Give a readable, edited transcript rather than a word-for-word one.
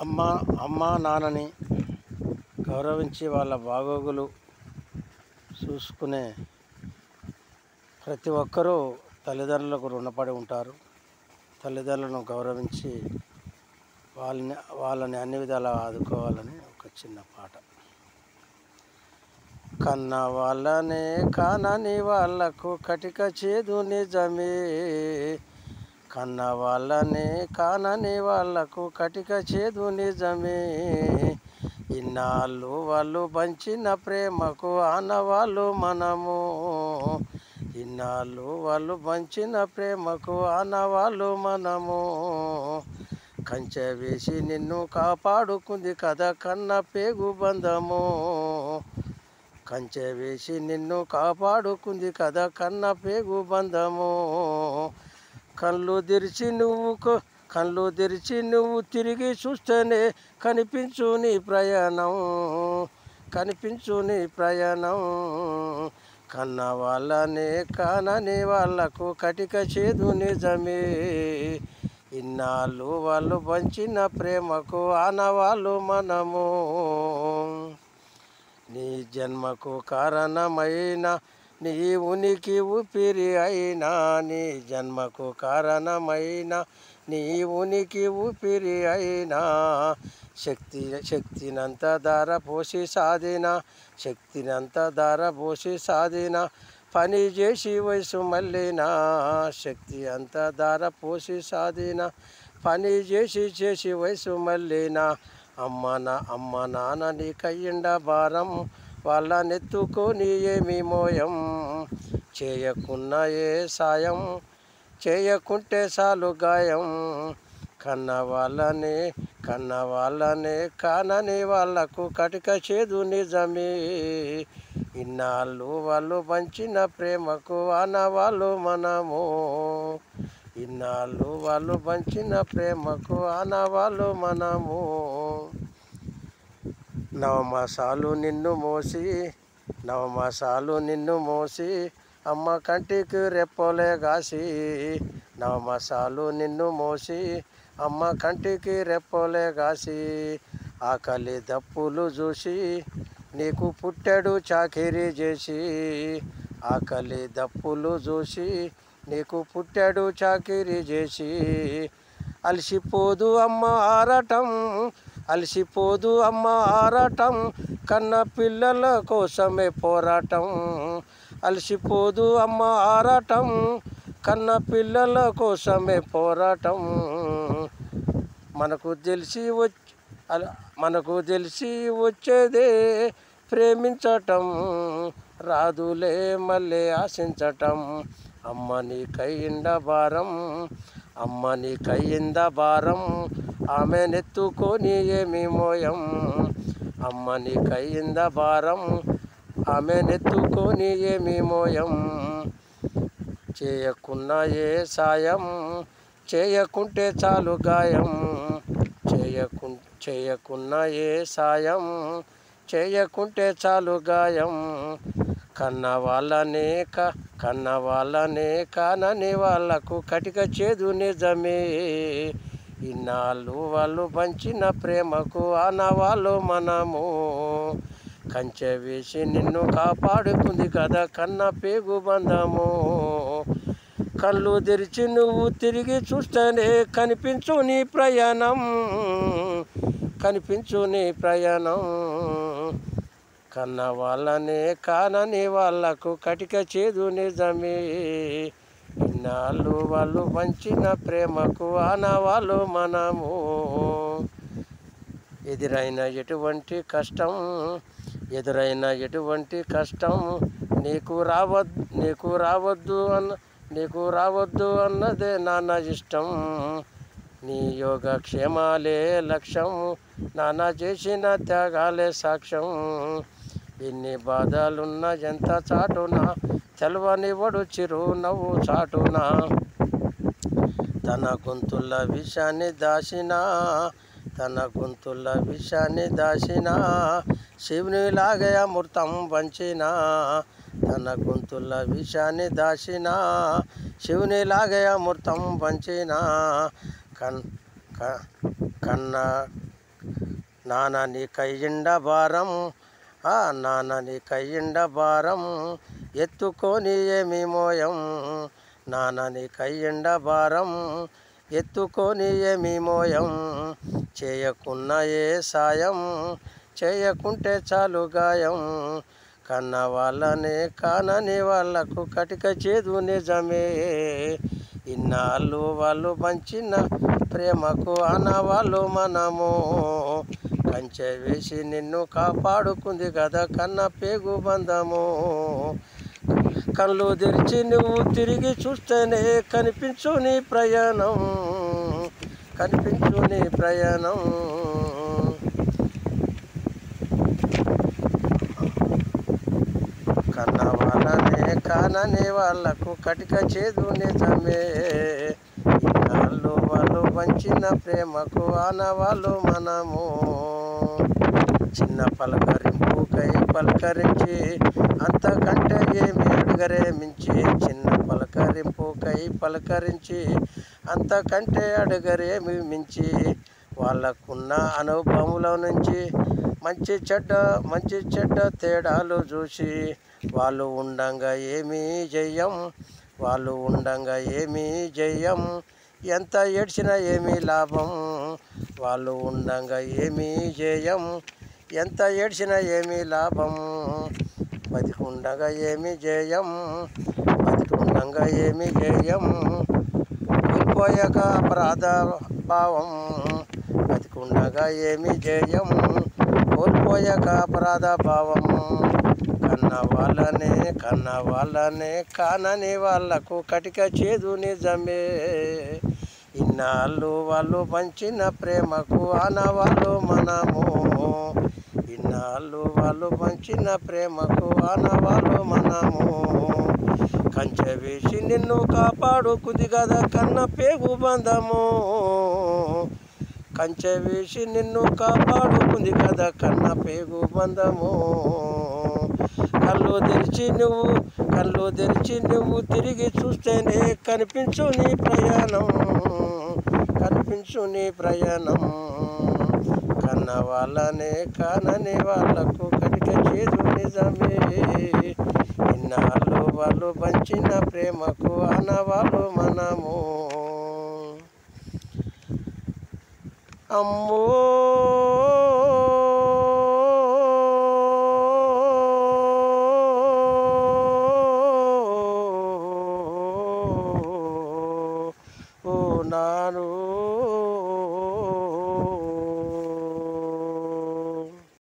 అమ్మ అమ్మా నాన్నని గౌరవించి వాళ్ళ బాగోగులు చూసుకునే ప్రతి ఒక్కరూ తల్లిదండ్రులకు రుణపడి ఉంటారు. తల్లిదండ్రులను గౌరవించి వాళ్ళని అన్ని విధాలా ఆదుకోవాలని ఒక చిన్న పాట. కన్న వాళ్ళనే కానని వాళ్ళకు కటిక చేదు నిజమే, కన్న వాళ్ళనే కానని వాళ్ళకు కటిక చేదు నిజమే. ఇన్నాళ్ళు వాళ్ళు పంచిన ప్రేమకు ఆనవాళ్ళు మనము, ఇన్నాళ్ళు వాళ్ళు పంచిన ప్రేమకు ఆనవాళ్ళు మనము. కంచె వేసి నిన్ను కాపాడుకుంది కదా కన్న పేగు బంధము, కంచె వేసి నిన్ను కాపాడుకుంది కదా కన్న పేగు బంధము. కళ్ళు తెరిచి నువ్వు తిరిగి చూస్తేనే కనిపించు నీ ప్రయాణం, కనిపించు నీ ప్రయాణం. కన్న వాళ్ళనే కానని వాళ్ళకు కటిక చేదు నిజమే, ఇన్నాళ్ళు వాళ్ళు పంచిన ప్రేమకు ఆనవాళ్ళు మనము. నీ జన్మకు కారణమైన నీ ఉనికి ఊపిరి అయినా, నీ జన్మకు కారణమైన నీ ఉనికి ఊపిరి అయినా. శక్తినంత ధార పోసి సాధిన, శక్తినంత ధార పోసి సాధిన పని చేసి వయసు మళ్ళినా, శక్తి అంత ధార పోసి సాధిన పని చేసి వయసు మళ్ళినా. అమ్మ నాన్న నీ కయ్యిండ భారం, వాళ్ళ నెత్తుకొని ఏమి మోయం. చేయకున్నా ఏ సాయం, చేయకుంటే చాలు గాయం. కన్న వాళ్ళనే కానని వాళ్ళకు కటిక చేదు నిజమే, ఇన్నాళ్ళు వాళ్ళు పంచిన ప్రేమకు ఆనవాళ్ళు మనము, ఇన్నాళ్ళు వాళ్ళు పంచిన ప్రేమకు ఆనవాళ్ళు మనము. నవమాసాలు నిన్ను మోసి అమ్మ కంటికి రెప్పలే గాసి, నవమాసాలు నిన్ను మోసి అమ్మ కంటికి రెప్పలే గాసి. ఆకలి దప్పులు చూసి నీకు పుట్టాడు చాకిరీ చేసి, ఆకలి దప్పులు చూసి నీకు పుట్టాడు చాకిరీ చేసి. అలసిపోదు అమ్మ ఆరాటం, అలసిపోదు అమ్మ ఆరాటం, కన్న పిల్లల కోసమే పోరాటం. అలసిపోదు అమ్మ ఆరాటం, కన్న పిల్లల కోసమే పోరాటం. మనకు తెలిసి వచ్చేదే ప్రేమించటం, రాదులే మళ్ళీ ఆశించటం. అమ్మని కయ్యిండ భారం, అమ్మని కయ్యింద భారం, ఆమె నెత్తుకొని ఏమి మోయం. అమ్మని కయ్యింద భారం, ఆమె నెత్తుకొని ఏమి మోయం. చేయకున్నా ఏ సాయం, చేయకుంటే చాలు గాయం. చేయకున్నా ఏ సాయం, చేయకుంటే చాలు గాయం. కన్న వాళ్ళనే కానని వాళ్ళకు కటిక చేదు నిజమే, ఇన్నాళ్ళు వాళ్ళు పంచిన ప్రేమకు ఆనవాళ్ళు మనము. కంచె వేసి నిన్ను కాపాడుకుంది కదా కన్న పేగు బంధము. కళ్ళు తెరిచి నువ్వు తిరిగి చూస్తేనే కనిపించు నీ ప్రయాణం, కనిపించు నీ ప్రయాణం. కన్న వాళ్ళనే కానని వాళ్ళకు కటిక చేదు నిజమే, ఇన్నాళ్ళు వాళ్ళు పంచిన ప్రేమకు ఆనవాళ్ళు మనము. ఎదురైన ఎటువంటి కష్టం నీకు రావద్దు అన్నదే నాన్న ఇష్టం. నీ యోగక్షేమాలే లక్ష్యం, నాన్న చేసిన త్యాగాలే సాక్ష్యం. ఎన్ని బాధలున్న ఎంత చాటున తెలవనివడు చిరునవ్వు చాటున. తన గొంతుల విషాన్ని దాచిన శివునిలాగే అమృతం పంచిన. తన గొంతుల విషాన్ని దాచిన శివునిలాగే అమృతం పంచిన. కన్న నాన్న నీ కయ్యిండ భారం, నాన్న నీ కయ్యిండ భారం, ఎత్తుకొని ఏమి మోయం. నాన్న నీ కయ్యిండ భారం, ఎత్తుకొని ఏమి మోయం. చేయకున్న ఏ సాయం, చేయకుంటే చాలు గాయం. కన్న వాళ్ళనే కానని వాళ్ళకు కటిక చేదు నిజమే. ఇన్నాళ్ళు వాళ్ళు పంచిన ప్రేమకు ఆనవాళ్ళు మనము. కంచె వేసి నిన్ను కాపాడుకుంది కదా కన్న పేగు బంధము. కళ్ళు తెరిచి నువ్వు తిరిగి చూస్తేనే కనిపించు నీ ప్రయాణం, కనిపించు నీ ప్రయాణం. కన్న వాళ్ళనే కానని వాళ్ళకు కటిక చేదు నిజమే. ఇన్నాళ్ళు వాళ్ళు పంచిన ప్రేమకు ఆనవాళ్ళు మనము. చిన్న పలకరింపుకై పలకరించి అంతకంటే ఏమి అడగరే మించి. చిన్న పలకరింపుకై పలకరించి అంతకంటే అడగరేమి మించి. వాళ్ళకున్న అనుభవముల నుంచి మంచి చెడ్డ తేడాలు చూసి వాళ్ళు ఉండంగా ఏమీ చెయ్యం, వాళ్ళు ఉండంగా ఏమీ చెయ్యం. ఎంత ఏడ్చినా ఏమీ లాభం, వాళ్ళు ఉండంగా ఏమీ చేయం. ఎంత ఏడ్చినా ఏమీ లాభం, బతికుండగా ఏమీ చేయం, బతికుండగా ఏమీ చేయం. కోల్పోయాక అపరాధ భావం, బతికుండగా ఏమీ చేయం, కోల్పోయాక అపరాధ భావం. కన్న వాళ్ళనే కానని వాళ్ళకు కటిక చేదు నిజమే. ఇన్నాళ్ళు వాళ్ళు పంచిన ప్రేమకు ఆనవాళ్ళు మనము. ఇన్నాళ్ళు వాళ్ళు పంచిన ప్రేమకు ఆనవాళ్ళు మనము. కంచె వేసి నిన్ను కాపాడుకుంది కదా కన్న పేగు బంధము. కంచె వేసి నిన్ను కాపాడుకుంది కదా కన్న పేగు బంధము. కళ్ళు తెరిచి నువ్వు తిరిగి చూస్తేనే కనిపించు నీ ప్రయాణం, కనిపించు నీ ప్రయాణం. కన్న వాళ్ళనే కానని వాళ్ళకు కటిక చేదు నిజమే. ఇన్నాళ్ళు వాళ్ళు పంచిన ప్రేమకు ఆనవాళ్ళు మనము. అమ్మో